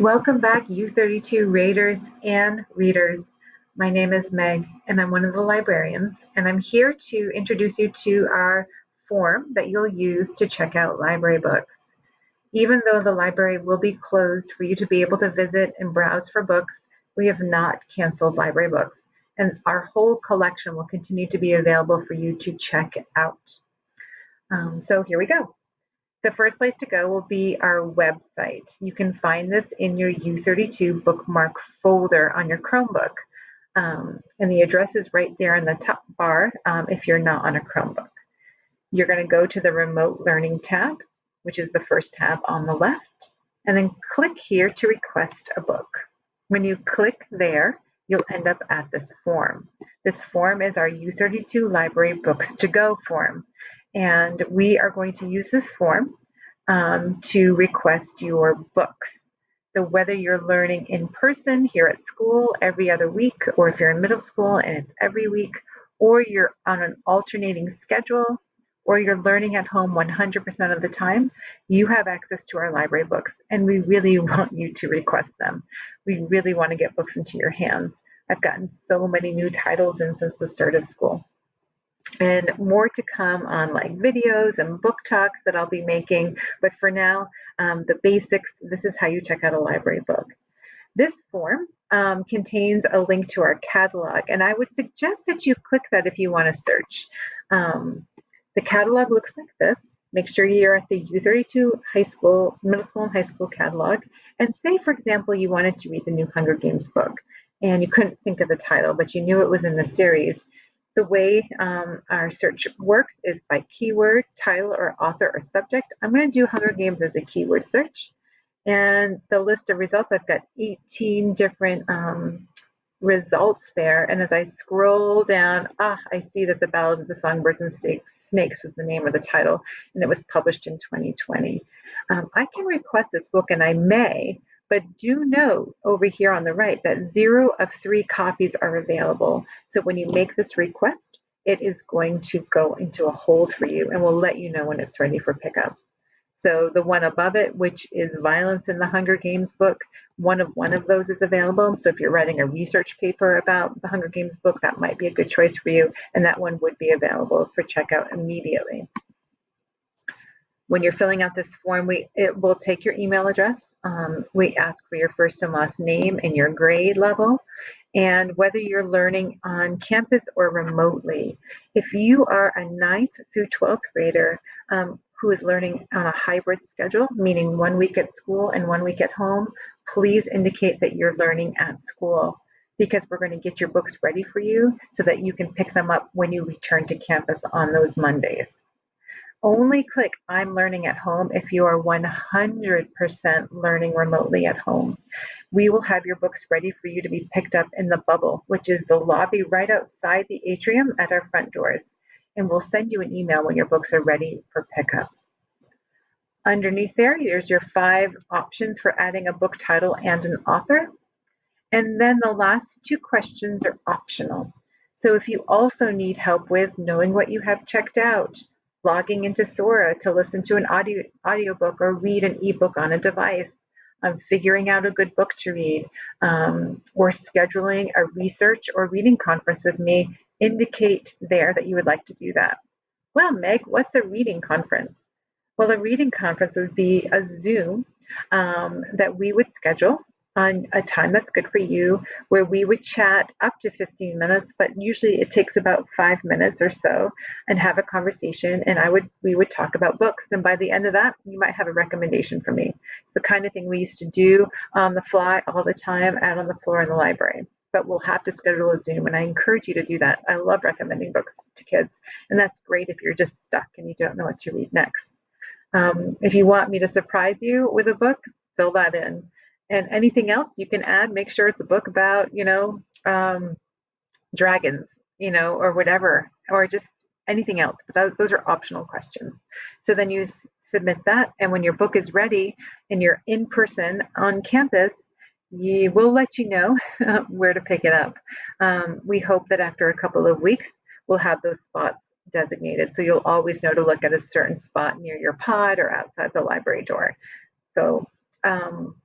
Welcome back, U32 Raiders and Readers. My name is Meg, and I'm one of the librarians, and I'm here to introduce you to our form that you'll use to check out library books. Even though the library will be closed for you to be able to visit and browse for books, we have not canceled library books, and our whole collection will continue to be available for you to check out. So here we go. The first place to go will be our website. You can find this in your U32 bookmark folder on your Chromebook. And the address is right there in the top bar if you're not on a Chromebook. You're going to go to the Remote Learning tab, which is the first tab on the left, and then click here to request a book. When you click there, you'll end up at this form. This form is our U32 Library Books to Go form. And we are going to use this form to request your books. So whether you're learning in person here at school every other week, or if you're in middle school and it's every week, or you're on an alternating schedule, or you're learning at home 100% of the time, you have access to our library books, and we really want you to request them. We really want to get books into your hands. I've gotten so many new titles in since the start of school. And more to come on like videos and book talks that I'll be making. But for now, the basics, this is how you check out a library book. This form contains a link to our catalog, and I would suggest that you click that if you want to search. The catalog looks like this. Make sure you're at the U32 high school, middle school and high school catalog. And say, for example, you wanted to read the new Hunger Games book and you couldn't think of the title, but you knew it was in the series. The way our search works is by keyword, title, or author or subject. I'm going to do Hunger Games as a keyword search. And the list of results, I've got 18 different results there. And as I scroll down, I see that The Ballad of the Songbirds and Snakes was the name of the title, and it was published in 2020. I can request this book, and I may, but do note over here on the right that 0 of 3 copies are available. So when you make this request, it is going to go into a hold for you, and we'll let you know when it's ready for pickup. So the one above it, which is Violence in the Hunger Games book, one of those is available. So if you're writing a research paper about the Hunger Games book, that might be a good choice for you, and that one would be available for checkout immediately. When you're filling out this form, it will take your email address. We ask for your first and last name and your grade level, and whether you're learning on campus or remotely. If you are a 9th through 12th grader who is learning on a hybrid schedule, meaning 1 week at school and 1 week at home, please indicate that you're learning at school, because we're going to get your books ready for you so that you can pick them up when you return to campus on those Mondays. Only click I'm learning at home if you are 100% learning remotely at home. We will have your books ready for you to be picked up in the bubble, which is the lobby right outside the atrium at our front doors. And we'll send you an email when your books are ready for pickup. Underneath there's your 5 options for adding a book title and an author. And then the last 2 questions are optional. So if you also need help with knowing what you have checked out, logging into Sora to listen to an audiobook or read an ebook on a device, figuring out a good book to read, or scheduling a research or reading conference with me, indicate there that you would like to do that. Well, Meg, what's a reading conference? Well, a reading conference would be a Zoom that we would schedule on a time that's good for you, where we would chat up to 15 minutes, but usually it takes about 5 minutes or so, and have a conversation, and we would talk about books, and by the end of that, you might have a recommendation from me. It's the kind of thing we used to do on the fly all the time out on the floor in the library, but we'll have to schedule a Zoom, and I encourage you to do that. I love recommending books to kids, and that's great if you're just stuck and you don't know what to read next. If you want me to surprise you with a book, fill that in. And anything else you can add, make sure it's a book about, dragons, or whatever, or just anything else. But those are optional questions. So then you submit that, and when your book is ready and you're in person on campus, we'll let you know where to pick it up. We hope that after a couple of weeks, we'll have those spots designated. So you'll always know to look at a certain spot near your pod or outside the library door. So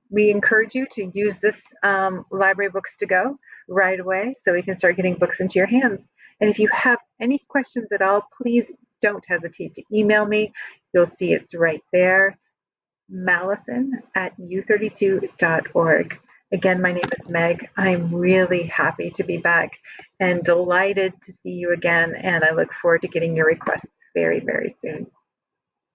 we encourage you to use this library books to go right away so we can start getting books into your hands. And if you have any questions at all, please don't hesitate to email me. You'll see it's right there, mallison@u32.org. Again, my name is Meg. I'm really happy to be back and delighted to see you again. And I look forward to getting your requests very, very soon.